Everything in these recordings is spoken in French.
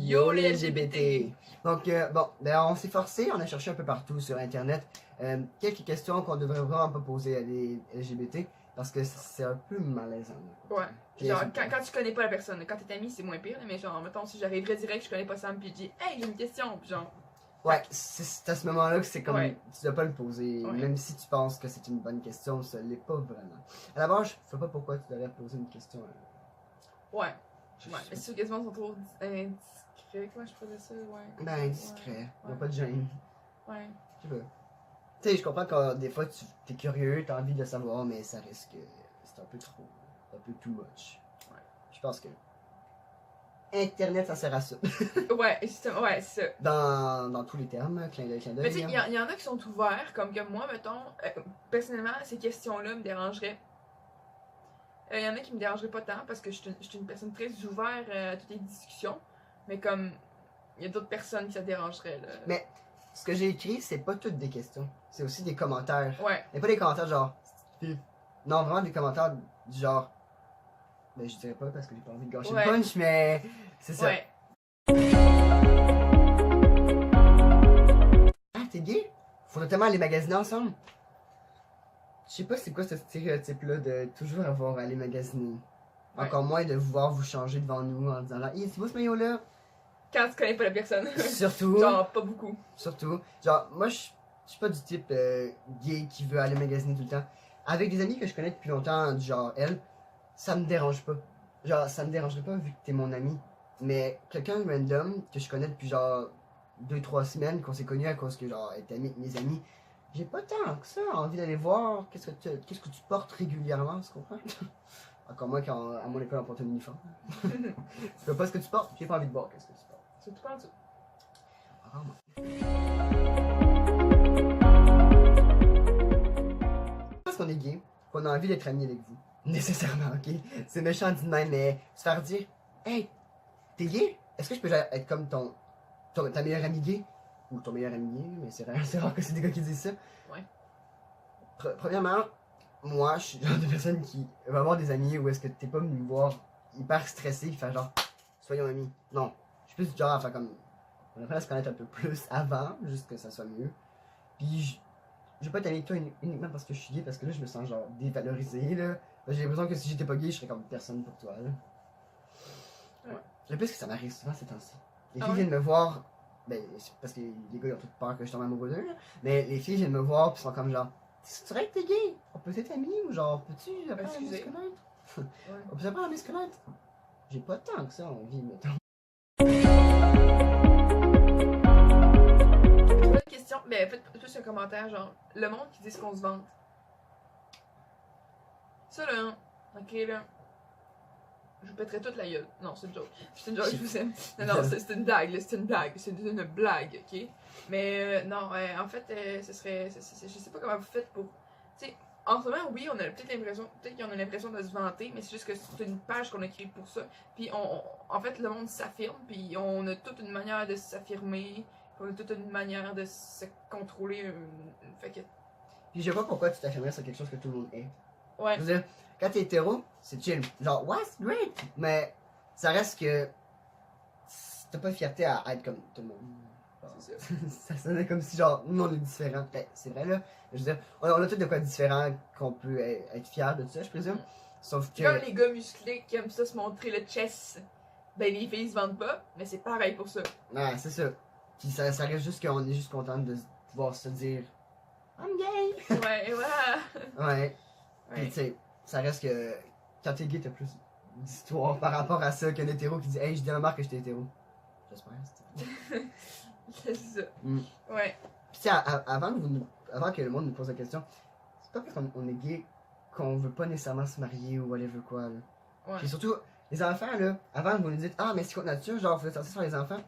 Yo les LGBT! Donc, bon, ben, on s'est forcé, on a cherché un peu partout sur Internet quelques questions qu'on devrait vraiment pas poser à des LGBT parce que c'est un peu malaisant. Ouais. Genre, quand tu connais pas la personne, quand t'es ami, c'est moins pire, mais genre, mettons, si j'arriverais direct, je connais pas Sam, puis je dis, hey, j'ai une question, puis genre. Ouais, c'est à ce moment-là que c'est comme. Ouais. Tu dois pas le poser, Ouais. même si tu penses que c'est une bonne question, ça l'est pas vraiment. À la base, je sais pas pourquoi tu devrais poser une question. Ouais. Ouais, mais ceux quasiment sont trop indiscrets, comment je pourrais ça, ouais. Ben, indiscret, Ouais. pas de gêne. Ouais. Je sais pas. Tu sais, je comprends que des fois tu es curieux, t'as envie de savoir, mais ça risque. C'est un peu trop. Un peu too much. Ouais. Je pense que. Internet, ça sert à ça. Ouais, c'est ça. Dans tous les termes, clin d'œil, clin d'œil. Mais tu sais, il y en a qui sont ouverts, comme que moi, mettons, personnellement, ces questions-là me dérangeraient. Il y en a qui me dérangeraient pas tant parce que je suis une personne très ouverte à toutes les discussions. Mais comme, il y a d'autres personnes qui ça dérangerait. Là. Mais ce que j'ai écrit, c'est pas toutes des questions. C'est aussi des commentaires. Ouais. Mais pas des commentaires genre. Non, vraiment des commentaires du genre. Ben, je dirais pas parce que j'ai pas envie de gâcher le punch, mais c'est ça. Ouais. Ah, t'es gay? Faudrait tellement aller magasiner ensemble. Je sais pas c'est quoi ce stéréotype-là de toujours avoir à aller magasiner. Ouais. Encore moins de voir vous changer devant nous en disant là, hey, c'est beau ce maillot-là. Quand tu connais pas la personne. Surtout. Genre, pas beaucoup. Surtout. Genre, moi, je suis pas du type gay qui veut aller magasiner tout le temps. Avec des amis que je connais depuis longtemps, du genre elle, ça me dérange pas. Genre, ça me dérangerait pas vu que t'es mon ami. Mais quelqu'un de random que je connais depuis genre 2-3 semaines, qu'on s'est connu à cause que genre, elle était amie avec mes amis, j'ai pas tant que ça envie d'aller voir qu'est-ce que tu portes régulièrement, tu comprends? Encore moins quand à mon école on porte un uniforme. Tu sais pas ce que tu portes, j'ai pas envie de voir qu'est-ce que tu portes. C'est tout en dessous. Parce qu'on est gay, qu'on a envie d'être amis avec vous. Nécessairement, ok? C'est méchant dit de même, mais se faire dire, hey, t'es gay? Est-ce que je peux être comme ta meilleure amie gay? Ou ton meilleur ami gay, mais c'est rare que c'est des gars qui disent ça. Ouais. Premièrement, moi, je suis le genre de personne qui va avoir des amis où est-ce que t'es pas venu me voir hyper stressé, faire genre, soyons amis. Non, je suis plus du genre à faire comme, on apprend à se connaître un peu plus avant, juste que ça soit mieux. Puis, je vais pas être ami avec toi uniquement parce que je suis gay, parce que là, je me sens genre dévalorisé, là. J'ai l'impression que si j'étais pas gay, je serais comme personne pour toi, là. Ouais. Le plus que ça m'arrive souvent ces temps-ci. Les Ah filles ouais? viennent me voir, ben, c'est parce que les gars ils ont toutes peur que je tombe amoureux d'eux, là. Mais les filles viennent me voir pis sont comme genre, c'est vrai que t'es gay? On peut être amis ou genre, peux-tu apprendre à mieux se connaître? Ouais. On peut apprendre à mieux se connaître? J'ai pas tant que ça envie, mettons. C'est pas une question, mais faites plus un commentaire, genre, le monde qui dit qu'on se vante. Ça là, ok là. Je vous pèterai toute la gueule. Non, c'est une joke. C'est une joke, je vous aime. Non, non, c'est une blague, là, c'est une blague. C'est une blague, ok? Mais non, en fait, ce serait. Je sais pas comment vous faites pour. Tu sais, en ce moment, oui, on a peut-être l'impression. Peut-être qu'on a l'impression de se vanter, mais c'est juste que c'est une page qu'on a créée pour ça. Puis en fait, le monde s'affirme, puis on a toute une manière de s'affirmer. On a toute une manière de se contrôler. Fait que. Puis je sais pas pourquoi tu t'affirmerais sur quelque chose que tout le monde est. Ouais. Je veux dire, quand t'es hétéro, c'est chill. Genre, ouais, c'est great. Mais ça reste que. T'as pas de fierté à être comme tout le monde. C'est ça. Ça sonnait comme si, genre, nous on est différents. Ben, c'est vrai là. Je veux dire, on a tout de quoi différent qu'on peut être fier de ça, je présume. Sauf que. Comme les gars musclés qui aiment ça se montrer le chest, ben les filles se vendent pas, mais c'est pareil pour ça. Ouais, c'est ça. Puis ça reste juste qu'on est juste content de pouvoir se dire I'm gay! Ouais, et voilà! Ouais. Puis Ouais. tu sais, ça reste que quand t'es gay, t'as plus d'histoire par rapport à ça qu'un hétéro qui dit hey, je dis à ma mère que j'étais hétéro. J'espère. C'est ça. Mm. Ouais. Puis tu sais, avant que le monde nous pose la question, c'est pas parce qu'on est gay qu'on veut pas nécessairement se marier ou whatever quoi. Là. Ouais. Puis surtout, les enfants, là, avant vous nous dites ah, mais c'est contre nature, genre, vous êtes censé sur les enfants.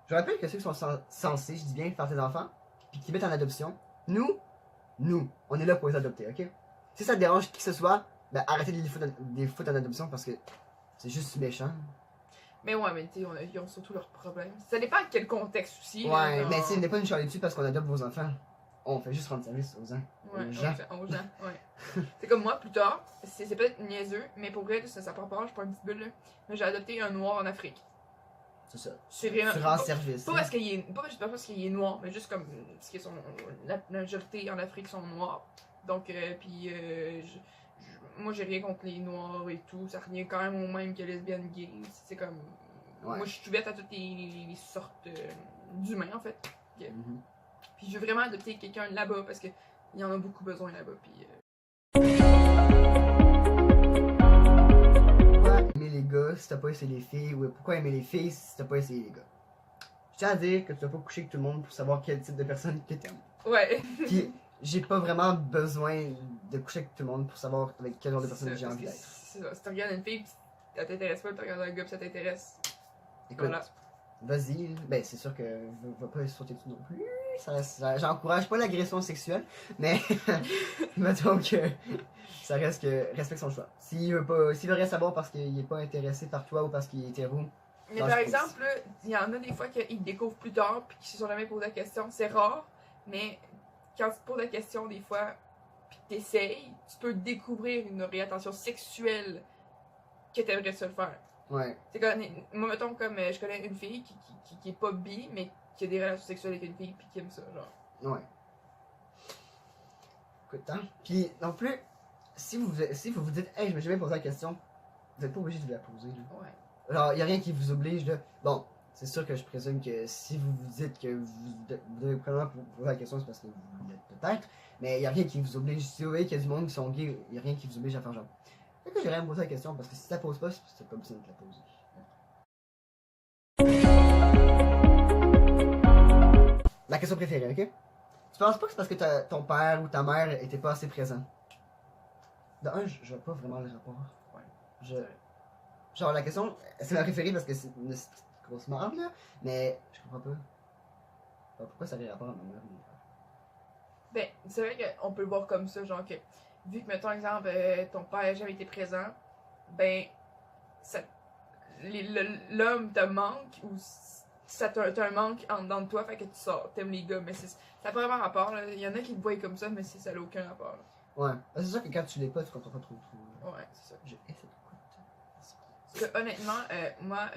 Je rappelle que ceux qui sont censés, je dis bien, faire tes enfants, puis qui mettent en adoption, nous, on est là pour les adopter, ok? Si ça te dérange qui que ce soit, ben arrêtez de les foutre en adoption parce que c'est juste méchant. Mais ouais, mais tu sais, ils ont surtout leurs problèmes. Ça dépend de quel contexte aussi. Ouais, là, mais genre... tu n'est pas une charlie dessus parce qu'on adopte vos enfants. On fait juste rendre service aux gens. Ouais, aux gens. aux gens, ouais. C'est comme moi, plus tard, c'est peut-être niaiseux, mais pour vrai, ça prend pas, je suis pas une petite bulle, là. Mais j'ai adopté un noir en Afrique. C'est ça. C'est vraiment. Tu rends service. Pas parce qu'il est, pas parce qu'il est noir, mais juste comme parce que la majorité en Afrique sont noirs. Donc, moi j'ai rien contre les noirs et tout. Ça revient quand même au même que lesbiennes, gays. C'est comme. Ouais. Moi je suis ouverte à toutes les sortes d'humains en fait. Mhm. Puis je veux vraiment adopter quelqu'un là-bas parce qu'il y en a beaucoup besoin là-bas. Puis. Pourquoi aimer les gars si t'as pas essayé les filles, ou pourquoi aimer les filles si t'as pas essayé les gars? Je tiens à dire que tu dois pas coucher avec tout le monde pour savoir quel type de personne que t'aimes. Ouais. Puis j'ai pas vraiment besoin de coucher avec tout le monde pour savoir avec quel genre de personne j'ai envie d'être. C'est ça. Si tu regardes une fille pis ça t'intéresse pas, tu regardes un gars pis ça t'intéresse. Écoute, Voilà. vas-y, ben c'est sûr que va pas sauter dessus non plus. J'encourage pas l'agression sexuelle, mais mettons que ça reste que respecte son choix. S'il veut rien savoir parce qu'il est pas intéressé par toi ou parce qu'il est hétéro. Mais Non, par je exemple, là, il y en a des fois qu'ils découvrent plus tard puis qu'ils se sont jamais posé la question. C'est rare, mais quand tu te poses la question des fois puis que t'essayes, tu peux découvrir une orientation sexuelle que t'aimerais ça le faire. Ouais. C'est comme, moi mettons comme je connais une fille qui est pas bi mais qui a des relations sexuelles avec une fille puis qui aime ça, genre. Ouais. Écoute, hein. Puis non plus, si vous vous dites, hey, je me suis jamais posé la question, vous êtes pas obligé de vous la poser. Là. Ouais. Alors, y a rien qui vous oblige, là. Bon, c'est sûr que je présume que si vous vous dites que vous devez probablement poser la question, c'est parce que vous l'êtes peut-être. Mais y a rien qui vous oblige. Si vous voyez qu'il y a du monde qui sont gays, y a rien qui vous oblige à faire genre. Fait que j'irais me poser la question, parce que si ça pose pas, c'est pas besoin de te la poser. Ma question préférée, ok? Tu penses pas que c'est parce que ton père ou ta mère était pas assez présent? De un, je vois pas vraiment le rapport. Ouais. Genre, la question, c'est ma préférée parce que c'est une petite grosse merde, là, mais je comprends pas. Alors, pourquoi ça a rapport à ma mère ou mon père? Ben, c'est vrai qu'on peut le voir comme ça, genre que, vu que, mettons, exemple, ton père n'a jamais été présent, ben, ça, l'homme te manque, ou t'as un manque en dedans de toi, fait que tu sors, t'aimes les gars, mais ça n'a pas vraiment rapport, là. Il y en a qui le voient comme ça, mais ça n'a aucun rapport, là. Ouais, c'est sûr que quand tu l'es pas, tu comprends pas trop. Ouais, c'est ça. J'ai essayé de Parce que, honnêtement, moi,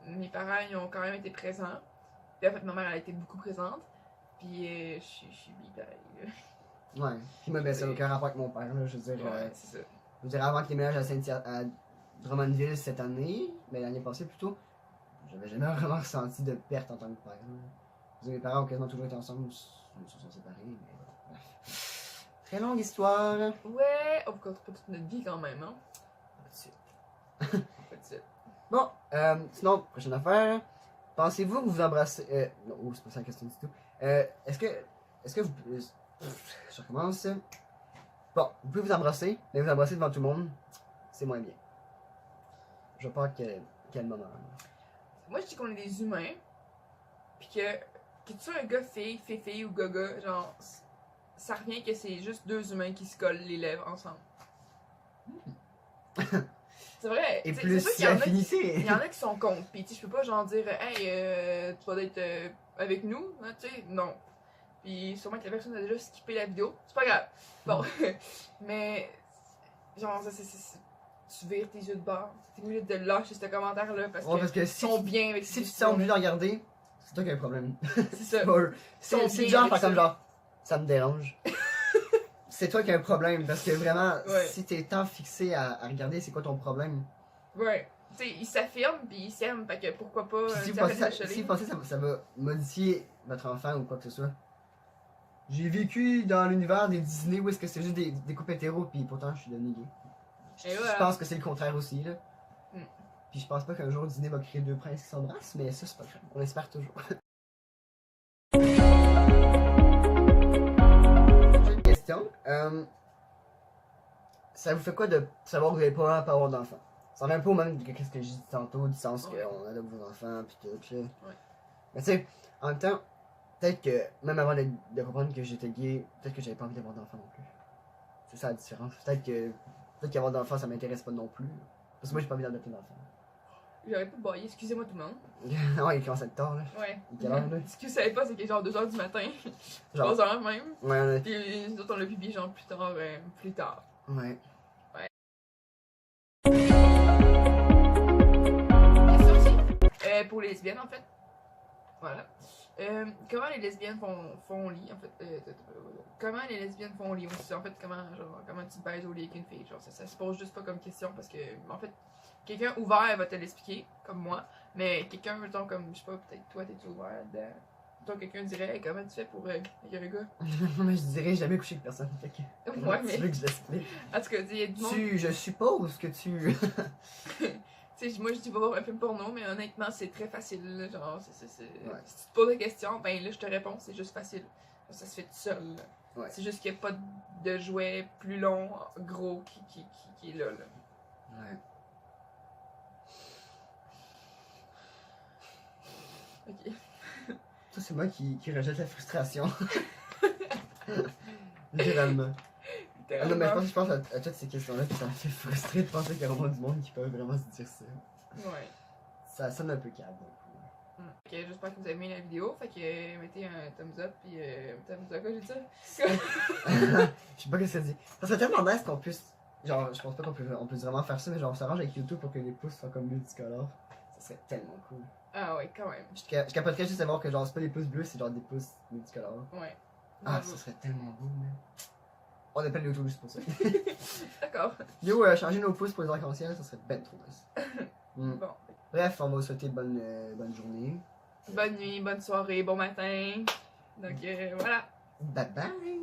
mes parents, ils ont quand même été présents. Puis en fait, ma mère, elle a été beaucoup présente. Puis je suis bi pareil. Ouais, puis moi, ben, ça n'a aucun rapport avec mon père, là, je veux dire. Ouais, c'est ça. Je veux dire, avant qu'il déménage à Drummondville cette année, mais l'année passée plutôt, j'avais jamais vraiment ressenti de perte en tant que père. Là. Je veux dire, mes parents ont quasiment toujours été ensemble, ils se sont séparés, mais bref. Très longue histoire. Ouais, on peut pas toute notre vie quand même, hein. Bon, sinon, prochaine affaire. Pensez-vous que vous embrassez. Non, c'est pas ça la question du tout. Est-ce que vous. Je recommence. Bon, vous pouvez vous embrasser, mais vous embrasser devant tout le monde, c'est moins bien. Je vois pas quel moment. Moi, je dis qu'on est des humains. Puis que tu sois un gars fille ou gars, genre, ça revient que c'est juste deux humains qui se collent les lèvres ensemble. C'est vrai. Et c'est plus sûr si qu'il y en a affinité. Il y en a qui sont contre, pis tu sais, je peux pas genre dire, hey, tu vas être avec nous, hein, tu sais, non. Pis sûrement que la personne a déjà skippé la vidéo, c'est pas grave. Bon, mais, genre, tu vires tes yeux de bord, t'es obligé de lâcher ce commentaire-là parce Ouais, parce que ils si sont bien avec Si ces tu te sens obligé de décisions-là. regarder, c'est toi qui as un problème. C'est ça. C'est sont le bien genre, avec faire comme ça. genre, ça me dérange. C'est toi qui as un problème, parce que vraiment, Ouais. si t'es tant fixé à regarder, c'est quoi ton problème? Ouais. Tu sais, ils s'affirment pis ils s'aiment, fait que pourquoi pas Puis si vous arrêter pensez, de chialer. si vous pensez que ça va modifier votre enfant ou quoi que ce soit. J'ai vécu dans l'univers des Disney où est-ce que c'est juste des couples hétéros, puis pourtant je suis devenu gay. Et Je voilà. pense que c'est le contraire aussi, là. Mm. Puis je pense pas qu'un jour Disney va créer deux princes qui s'embrassent, mais ça c'est pas grave. On espère toujours. J'ai une question. Ça vous fait quoi de savoir que vous n'avez pas avoir d'enfants? Ça revient un peu au même que ce que j'ai dit tantôt, du sens Ouais. qu'on adopte vos enfants, pis tout, là. Ouais. Mais tu sais, en même temps, peut-être que, même avant de comprendre que j'étais gay, peut-être que j'avais pas envie d'avoir d'enfants non plus. C'est ça la différence. Peut-être qu'avoir d'enfants, ça m'intéresse pas non plus. Parce que moi, j'ai pas envie d'adopter d'enfants. J'aurais pas baillé, excusez-moi tout le monde. Non, il commence à être tard, là. Ouais. Il est quelle heure, là? Ce que vous savez pas, c'est qu'il est genre 2h du matin, Genre, 3h même. ouais, on a- Puis nous autres, on l'a publié genre plus tard. ouais. Question aussi. Pour les lesbiennes, en fait. Voilà. Comment les lesbiennes font lit, en fait. Comment les lesbiennes font lit aussi, en fait, comment tu baises au lit avec une fille, genre, ça se pose juste pas comme question, parce que, en fait, quelqu'un ouvert va te l'expliquer, comme moi, mais quelqu'un, mettons, comme, je sais pas, peut-être toi, t'es ouvert dedans. Toi, quelqu'un dirait, hey, comment tu fais pour avec un gars? Moi, je dirais jamais coucher avec personne. Fait que, comment Ouais, tu mais. veux que je l'explique? En tout cas, il y a du monde. Je suppose que tu. Tu sais, moi je dis pas voir un film porno, mais honnêtement, c'est très facile. Là, genre, Ouais. si tu te poses la question, ben là, je te réponds, c'est juste facile. Ça se fait tout seul. Là. Ouais. C'est juste qu'il n'y a pas de jouet plus long, gros, qui est là. Ouais. Ok. Ça, c'est moi qui rejette la frustration. Littéralement. Ah non, mais je pense à toutes ces questions-là, puis ça me fait frustrer de penser qu'il y a vraiment du monde qui peut vraiment se dire ça. Ouais. Ça sonne un peu calme, donc. Ok, j'espère que vous avez aimé la vidéo. Fait que mettez un thumbs up, puis thumbs up, quoi j'ai dit ça? Je sais pas ce que ça dit. Ça serait tellement nice qu'on puisse. Genre, je pense pas qu'on puisse vraiment faire ça, mais genre, on s'arrange avec YouTube pour que les pouces soient comme multicolores. Ça serait tellement cool. Ah ouais, quand même. Je capoterais juste de voir que genre, c'est pas des pouces bleus, c'est genre des pouces multicolores. Ouais. Ah, Bravo. ça serait tellement beau, man. On appelle YouTube juste pour ça. D'accord. Yo, changer nos pouces pour les arcs-en-ciel, ça serait ben trop nice. Bon. Bref, on va vous souhaiter bonne journée. Bonne nuit, bonne soirée, bon matin. Donc voilà. Bye bye!